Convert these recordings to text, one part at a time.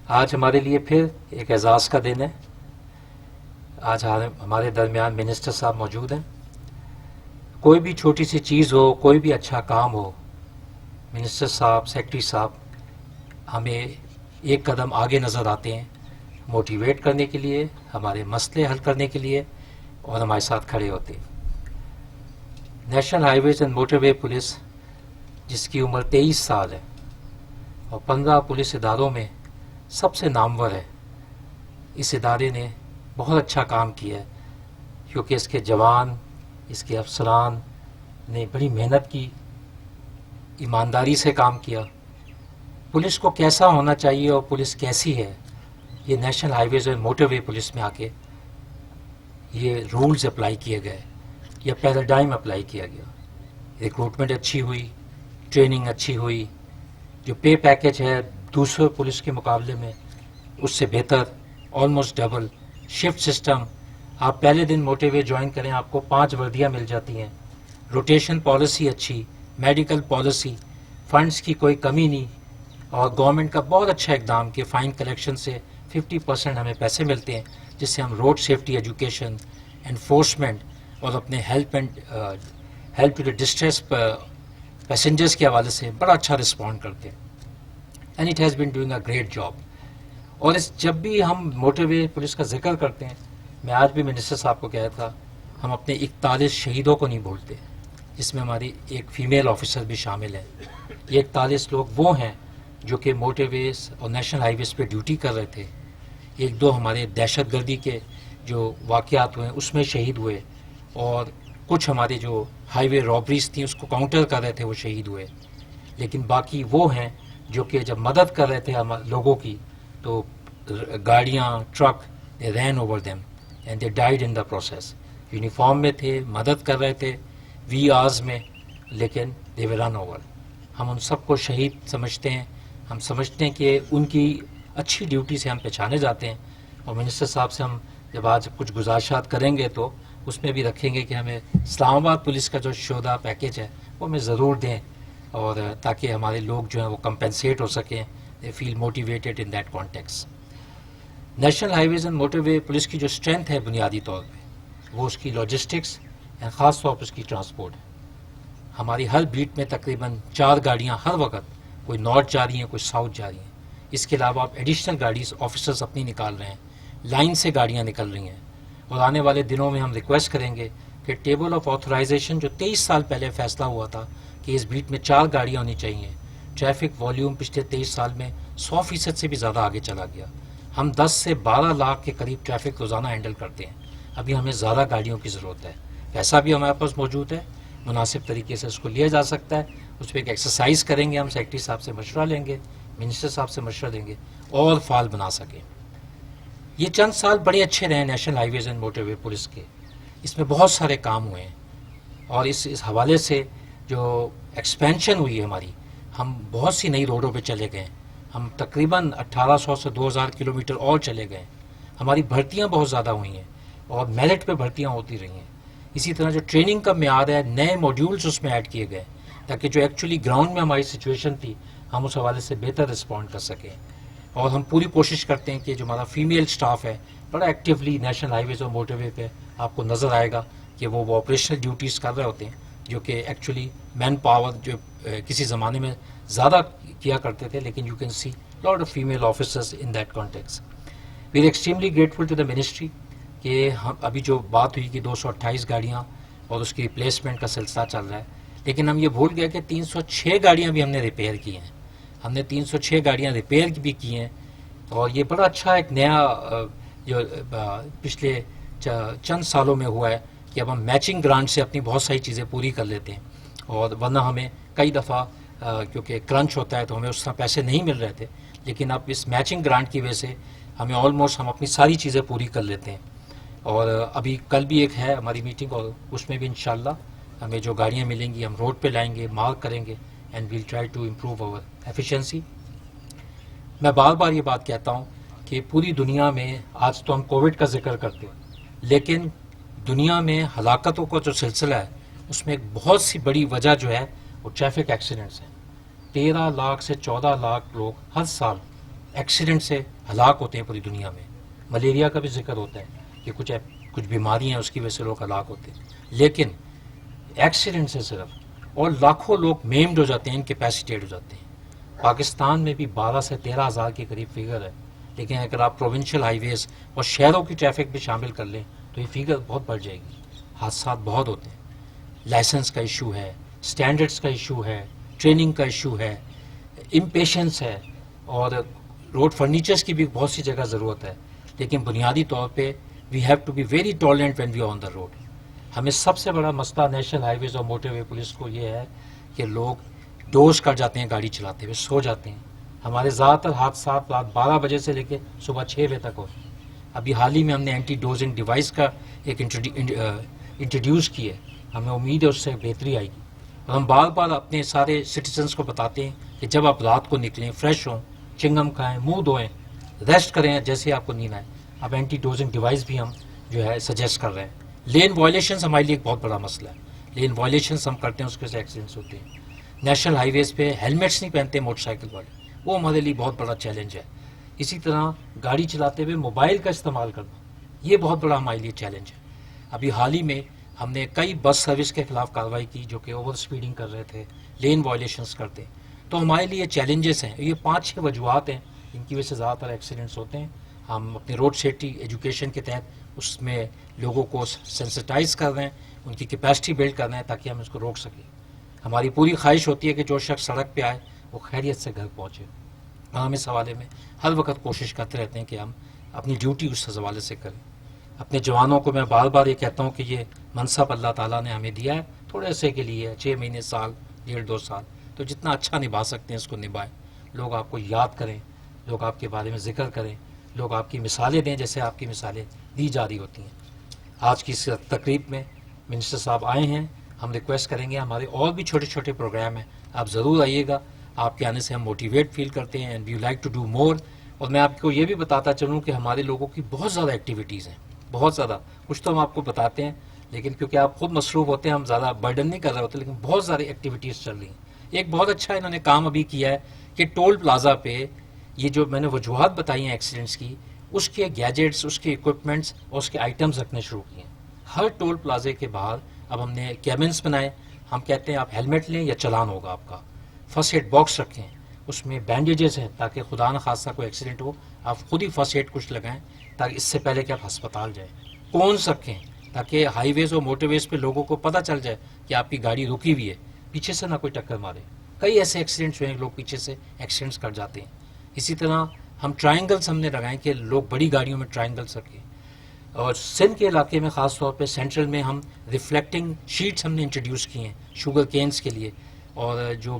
آج ہمارے لیے پھر ایک اعزاز کا دن ہے. آج ہمارے درمیان منسٹر صاحب موجود ہیں. کوئی بھی چھوٹی سی چیز ہو، کوئی بھی اچھا کام ہو، منسٹر صاحب، سیکرٹری صاحب ہمیں ایک قدم آگے نظر آتے ہیں، موٹیویٹ کرنے کے لیے، ہمارے مسئلے حل کرنے کے لیے، اور ہمارے ساتھ کھڑے ہوتے ہیں. National highways and motorway police, جس کی عمر 23 سال ہے اور 15 پولیس اداروں میں سب سے نامور ہے، اس ادارے نے بہت اچھا کام کیا ہے، کیونکہ اس کے جوان، اس کے افسران نے بڑی محنت کی، ایمانداری سے کام کیا. پولیس کو کیسا ہونا چاہیے اور پولیس کیسی ہے، یہ national highways and motorway police میں آ کے یہ رولز اپلائی کیے گئے، یہ پیراڈائم اپلائی کیا گیا. ریکروٹمنٹ اچھی ہوئی، ٹریننگ اچھی ہوئی، جو پے پیکج ہے دوسرے پولیس کے مقابلے میں اس سے بہتر، آلموسٹ ڈبل. شفٹ سسٹم، آپ پہلے دن موٹر وے جوائن کریں آپ کو 5 وردیاں مل جاتی ہیں. روٹیشن پالیسی اچھی، میڈیکل پالیسی، فنڈز کی کوئی کمی نہیں، اور گورنمنٹ کا بہت اچھا اقدام کہ فائن کلیکشن سے 50% ہمیں پیسے ملتے ہیں، جس سے ہم روڈ سیفٹی ایجوکیشن، انفورسمنٹ اور اپنے help to the distress passengers کے حوالے سے بڑا اچھا رسپونڈ کرتے ہیں. And it has been doing a great job. اور جب بھی ہم موٹر وے پولیس کا ذکر کرتے ہیں، میں آج بھی منسٹر صاحب کو کہا تھا، ہم اپنے 41 شہیدوں کو نہیں بھولتے، جس میں ہماری ایک فیمیل آفیسر بھی شامل ہے. یہ 41 لوگ وہ ہیں جو کہ موٹر ویز اور نیشنل ہائی ویز پہ ڈیوٹی کر رہے تھے. 1-2 ہمارے دہشت گردی کے جو واقعات ہوئے اس میں شہید ہوئے، اور کچھ ہمارے جو ہائی وے رابریز تھیں اس کو کاؤنٹر کر رہے تھے، وہ شہید ہوئے. لیکن باقی وہ ہیں جو کہ جب مدد کر رہے تھے لوگوں کی، تو گاڑیاں، truck, they ran over them and they died in the process. Uniform میں تھے، مدد کر رہے تھے وی آرز میں، لیکن دے ور رن اوور. ہم ان سب کو شہید سمجھتے ہیں. ہم سمجھتے ہیں کہ ان کی اچھی ڈیوٹی سے ہم پہچانے جاتے ہیں. اور منسٹر صاحب سے ہم جب آج کچھ گزارشات کریں گے تو اس میں بھی رکھیں گے کہ ہمیں اسلام آباد پولیس کا جو شہداء پیکج ہے وہ ہمیں ضرور دیں، اور تاکہ ہمارے لوگ جو ہیں وہ کمپنسیٹ ہو سکیں، they feel motivated in that contexts. National highways and motorway police کی جو اسٹرینتھ ہے بنیادی طور پہ وہ اس کی لاجسٹکس، خاص طور پر اس کی ٹرانسپورٹ ہے. ہماری ہر بیٹ میں تقریباً 4 گاڑیاں ہر وقت، کوئی نارتھ جا رہی ہیں، کوئی ساؤتھ جا رہی ہیں. اس کے علاوہ آپ ایڈیشنل گاڑیز آفیسرز اپنی نکال رہے ہیں، لائن سے گاڑیاں نکل رہی ہیں. اور آنے والے دنوں میں ہم ریکویسٹ کریں گے کہ ٹیبل آف آتھرائزیشن جو 23 سال پہلے فیصلہ ہوا تھا کہ اس بیٹ میں 4 گاڑیاں ہونی چاہیے، ٹریفک والیوم پچھلے 23 سال میں 100% سے بھی زیادہ آگے چلا گیا. ہم 10 سے 12 لاکھ کے قریب ٹریفک روزانہ ہینڈل کرتے ہیں. ابھی ہمیں زیادہ گاڑیوں کی ضرورت ہے. پیسہ بھی ہمارے پاس موجود ہے، مناسب طریقے سے اس کو لیا جا سکتا ہے. اس پہ ایک ایکسرسائز کریں گے، ہم سیکرٹری صاحب سے مشورہ لیں گے، منسٹر صاحب سے مشورہ لیں گے، اور فعال بنا سکیں. یہ چند سال بڑے اچھے رہے national highways and motorway police کے. اس میں بہت سارے کام ہوئے ہیں، اور اس حوالے سے جو ایکسپینشن ہوئی ہے ہماری، ہم بہت سی نئی روڈوں پہ چلے گئے. ہم تقریباً 1800 سے 2000 کلومیٹر اور چلے گئے. ہماری بھرتیاں بہت زیادہ ہوئی ہیں، اور میرٹ پہ بھرتیاں ہوتی رہی ہیں. اسی طرح جو ٹریننگ کا معیار ہے، نئے موڈیولز اس میں ایڈ کیے گئے تاکہ جو ایکچولی گراؤنڈ میں ہماری سچویشن تھی ہم اس حوالے سے بہتر رسپونڈ کر سکیں. اور ہم پوری کوشش کرتے ہیں کہ جو ہمارا فیمیل سٹاف ہے بڑا ایکٹیولی نیشنل ہائی ویز اور موٹر وے پہ آپ کو نظر آئے گا کہ وہ آپریشنل ڈیوٹیز کر رہے ہوتے ہیں، جو کہ ایکچولی مین پاور جو کسی زمانے میں زیادہ کیا کرتے تھے، لیکن you can see lot of female officers in that contexts. We are extremely grateful to the ministry کہ ہم ابھی جو بات ہوئی کہ 228 گاڑیاں اور اس کی ریپلیسمنٹ کا سلسلہ چل رہا ہے، لیکن ہم یہ بھول گئے کہ 306 گاڑیاں بھی ہم نے ریپیئر کی ہیں. ہم نے 306 گاڑیاں ریپیئر بھی کی ہیں. اور یہ بڑا اچھا ایک نیا جو پچھلے چند سالوں میں ہوا ہے کہ اب ہم میچنگ گرانٹ سے اپنی بہت ساری چیزیں پوری کر لیتے ہیں. اور ورنہ ہمیں کئی دفعہ کیونکہ کرنچ ہوتا ہے تو ہمیں اس طرح پیسے نہیں مل رہے تھے، لیکن اب اس میچنگ گرانٹ کی وجہ سے ہمیں آلموسٹ ہم اپنی ساری چیزیں پوری کر لیتے ہیں. اور ابھی کل بھی ایک ہے ہماری میٹنگ، اور اس میں بھی انشاءاللہ ہمیں جو گاڑیاں ملیں گی ہم روڈ پہ لائیں گے، مارک کریں گے، and we'll try to improve over efficiency. میں بار بار یہ بات کہتا ہوں کہ پوری دنیا میں آج تو ہم کووڈ کا ذکر کرتے ہیں، لیکن دنیا میں ہلاکتوں کا جو سلسلہ ہے اس میں ایک بہت سی بڑی وجہ جو ہے وہ ٹریفک ایکسیڈنٹس ہیں. 13 لاکھ سے 14 لاکھ لوگ ہر سال ایکسیڈنٹ سے ہلاک ہوتے ہیں پوری دنیا میں. ملیریا کا بھی ذکر ہوتا ہے کہ کچھ بیماریاں ہیں اس کی وجہ سے لوگ ہلاک ہوتے ہیں, لیکن ایکسیڈنٹ سے صرف, اور لاکھوں لوگ میمڈ ہو جاتے ہیں, انکیپیسیٹیڈ ہو جاتے ہیں. پاکستان میں بھی 12 سے 13 ہزار کے قریب فگر ہے, لیکن اگر آپ پروونشل ہائی ویز اور شہروں کی ٹریفک بھی شامل کر لیں تو یہ فگر بہت بڑھ جائے گی. حادثات بہت ہوتے ہیں. لائسنس کا ایشو ہے, سٹینڈرڈس کا ایشو ہے, ٹریننگ کا ایشو ہے, امپیشنس ہے, اور روڈ فرنیچرز کی بھی بہت سی جگہ ضرورت ہے. لیکن بنیادی طور پہ we have to be very tolerant when we are on the road. ہمیں سب سے بڑا مسئلہ نیشنل ہائی ویز اور موٹر وے پولیس کو یہ ہے کہ لوگ ڈوز کر جاتے ہیں گاڑی چلاتے ہوئے, سو جاتے ہیں. ہمارے زیادہ تر حادثات رات 12 بجے سے لے کے صبح 6 بجے تک ہوتے ہیں. ابھی حال ہی میں ہم نے اینٹی ڈوزنگ ڈیوائس کا ایک انٹروڈیوس کی ہے, ہمیں امید ہے اس سے بہتری آئے گی. اور ہم بار بار اپنے سارے سٹیزنس کو بتاتے ہیں کہ جب آپ رات کو نکلیں فریش ہوں, چنگم کھائیں, منہ دھوئیں, ریسٹ کریں جیسے آپ کو نیند آئے. اب اینٹی ڈوزنگ ڈیوائس بھی ہم جو ہے سجیسٹ کر رہے ہیں. لین وائلیشنس ہمارے لیے ایک بہت بڑا مسئلہ ہے. لین وائلیشنس ہم کرتے ہیں, اس کے سے ایکسیڈنٹس ہوتے ہیں. نیشنل ہائی ویز پہ ہیلمٹس نہیں پہنتے موٹر سائیکل والے, وہ ہمارے لیے بہت بڑا چیلنج ہے. اسی طرح گاڑی چلاتے ہوئے موبائل کا استعمال کرنا, یہ بہت بڑا ہمارے لیے چیلنج ہے. ابھی حال ہی میں ہم نے کئی بس سروس کے خلاف کارروائی کی جو کہ اوور اسپیڈنگ کر رہے تھے, لین وائلیشنس کرتے. تو ہمارے لیے چیلنجز ہیں. یہ 5-6 وجوہات ہیں جن کی وجہ سے زیادہ تر ایکسیڈنٹس ہوتے ہیں. ہم اپنے روڈ سیفٹی ایجوکیشن کے تحت اس میں لوگوں کو سینسٹائز کر رہے ہیں, ان کی کیپیسٹی بلڈ کر رہے ہیں تاکہ ہم اس کو روک سکیں. ہماری پوری خواہش ہوتی ہے کہ جو شخص سڑک پہ آئے وہ خیریت سے گھر پہنچے. ہم اس حوالے میں ہر وقت کوشش کرتے رہتے ہیں کہ ہم اپنی ڈیوٹی اس حوالے سے کریں. اپنے جوانوں کو میں بار بار یہ کہتا ہوں کہ یہ منصب اللہ تعالیٰ نے ہمیں دیا ہے, تھوڑے عرصے کے لیے, 6 مہینے, سال, 1.5-2 سال, تو جتنا اچھا نبھا سکتے ہیں اس کو نبھائیں. لوگ آپ کو یاد کریں, لوگ آپ کے بارے میں ذکر کریں, لوگ آپ کی مثالیں دیں جیسے آپ کی مثالیں دی جا رہی ہوتی ہیں. آج کی اس تقریب میں منسٹر صاحب آئے ہیں, ہم ریکویسٹ کریں گے ہمارے اور بھی چھوٹے چھوٹے پروگرام ہیں, آپ ضرور آئیے گا. آپ کے آنے سے ہم موٹیویٹ فیل کرتے ہیں, and we like to do more. اور میں آپ کو یہ بھی بتاتا چلوں کہ ہمارے لوگوں کی بہت زیادہ ایکٹیویٹیز ہیں, بہت زیادہ. کچھ تو ہم آپ کو بتاتے ہیں لیکن کیونکہ آپ خود مصروف ہوتے ہیں ہم زیادہ برڈن نہیں کر رہے ہوتے, لیکن بہت ساری ایکٹیویٹیز چل رہی ہیں. ایک بہت اچھا انہوں نے کام ابھی کیا ہے کہ ٹول پلازا پہ یہ جو میں نے وجوہات بتائی ہیں ایکسیڈنٹس کی, اس کے گیجٹس, اس کے اکوپمنٹس اور اس کے آئٹمز رکھنے شروع کیے ہیں. ہر ٹول پلازے کے باہر اب ہم نے کیبنس بنائے. ہم کہتے ہیں آپ ہیلمٹ لیں یا چلان ہوگا آپ کا. فرسٹ ایڈ باکس رکھیں, اس میں بینڈیجز ہیں تاکہ خدا نخواستہ کوئی ایکسیڈنٹ ہو آپ خود ہی فرسٹ ایڈ کچھ لگائیں تاکہ اس سے پہلے کہ آپ ہسپتال جائیں. کونس رکھیں تاکہ ہائی ویز اور موٹر ویز پہ لوگوں کو پتہ چل جائے کہ آپ کی گاڑی رکی ہوئی ہے, پیچھے سے نہ کوئی ٹکر مارے. کئی ایسے ایکسیڈنٹس ہوئے ہیں لوگ پیچھے سے ایکسیڈنٹس کر جاتے ہیں. اسی طرح ہم ٹرائنگلس ہم نے لگائیں کہ لوگ بڑی گاڑیوں میں ٹرائنگلس رکھیں. اور سندھ کے علاقے میں خاص طور پہ سینٹرل میں ہم ریفلیکٹنگ شیٹس ہم نے انٹروڈیوس کی ہیں شوگر کینس کے لیے, اور جو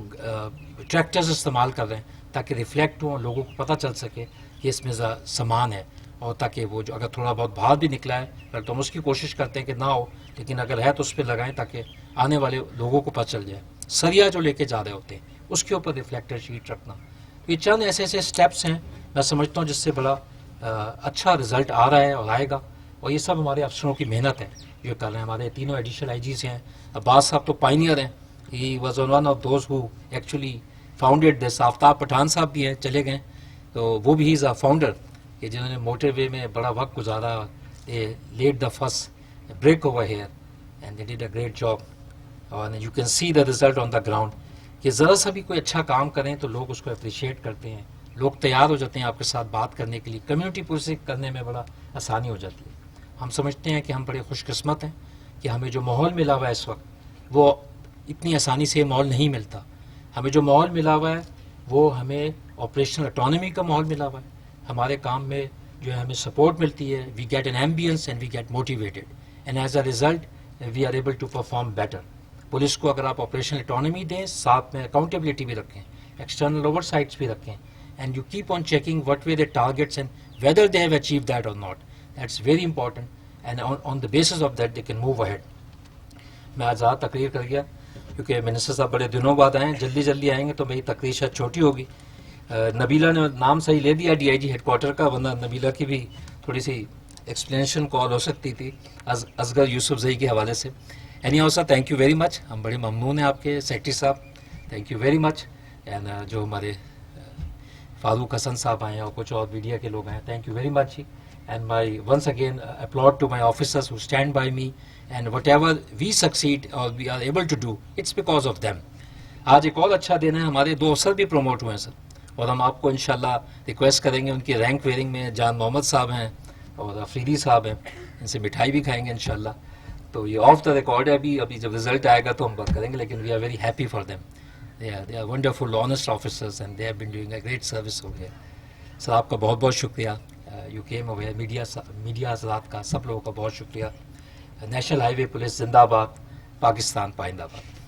ٹریکٹرز استعمال کر رہے ہیں تاکہ ریفلیکٹ ہوں, لوگوں کو پتہ چل سکے کہ اس میں سامان ہے, اور تاکہ وہ جو اگر تھوڑا بہت باہر بھی نکلا ہے اگر تو ہم اس کی کوشش کرتے ہیں کہ نہ ہو, لیکن اگر ہے تو اس پہ لگائیں تاکہ آنے والے لوگوں کو پتہ چل جائے. سریا جو لے کے جا رہے ہوتے ہیں اس کے اوپر ریفلیکٹر شیٹ رکھنا. یہ چند ایسے ایسے اسٹیپس ہیں میں سمجھتا ہوں جس سے بڑا اچھا رزلٹ آ رہا ہے اور آئے گا. اور یہ سب ہمارے افسروں کی محنت ہے جو کر رہے ہیں. ہمارے تینوں ایڈیشنل آئی جیز ہیں. عباس صاحب تو پائنیئر ہیں, he was one of those who actually founded this. Aftab Pathan صاحب بھی ہیں, چلے گئے, تو وہ بھی ہی از اے فاؤنڈر کہ جنہوں نے موٹر وے میں بڑا وقت گزارا. They led the first break over here and they did a great job, اور you can see the result on the ground کہ ذرا سا بھی کوئی اچھا کام کریں تو لوگ اس کو اپریشیٹ کرتے ہیں, لوگ تیار ہو جاتے ہیں آپ کے ساتھ بات کرنے کے لیے. کمیونٹی پولیسنگ کرنے میں بڑا آسانی ہو جاتی ہے. ہم سمجھتے ہیں کہ ہم بڑے خوش قسمت ہیں کہ ہمیں جو ماحول ملا ہوا ہے اس وقت وہ اتنی آسانی سے ماحول نہیں ملتا. ہمیں جو ماحول ملا ہوا ہے وہ ہمیں آپریشنل اٹانومی کا ماحول ملا ہوا ہے. ہمارے کام میں جو ہے ہمیں سپورٹ ملتی ہے. We get an ambience and we get motivated and as a result we are able to perform better. Police کو اگر آپ آپریشنل اٹانومی دیں, ساتھ میں اکاؤنٹیبلٹی بھی رکھیں, ایکسٹرنل اوور سائٹس بھی رکھیں, and you keep on checking what way they targets and whether they have achieve that or not. That's very important and on the basis of that they can move ahead. میں آج زیادہ تقریر کر گیا کیونکہ minister صاحب بڑے دنوں بعد آئے ہیں, جلدی جلدی آئیں گے تو میری تقریر شاید چھوٹی ہوگی. نبیلہ نے نام صحیح لے دیا D I G headquarter کا, ورنہ نبیلہ کی بھی تھوڑی سی ایکسپلینیشن کال ہو سکتی تھی اصغر یوسف زئی کے حوالے سے. Any how sir, thank you very مچ. ہم بڑے ممنون ہیں آپ کے سیکرٹری صاحب, thank you very much. And جو ہمارے فاروق حسن صاحب آئے ہیں اور کچھ اور میڈیا کے لوگ ہیں. Thank you very much. And my once again applaud to my officers who stand by me, and whatever we succeed or we are able to do it's because of them. آج ایک اور اچھا دن ہے, ہمارے 2 افسر بھی promote ہوئے ہیں سر, اور ہم آپ کو انشاءاللہ ریکویسٹ کریں گے, ان کی رینک ویئرنگ میں جان محمد صاحب ہیں اور افریدی صاحب ہیں, ان سے مٹھائی بھی کھائیں گے انشاءاللہ. تو یہ آف دا ریکارڈ ہے, ابھی جب رزلٹ آئے گا تو ہم بات کریں گے, لیکن we are very happy for them. they are wonderful honest officers and they have been doing a great service over here. سر آپ کا بہت بہت شکریہ, یو کیم اوور, میڈیا حضرات کا, سب لوگوں کا بہت شکریہ. نیشنل ہائی وے پولیس زندہ باد, پاکستان پائندہ باد.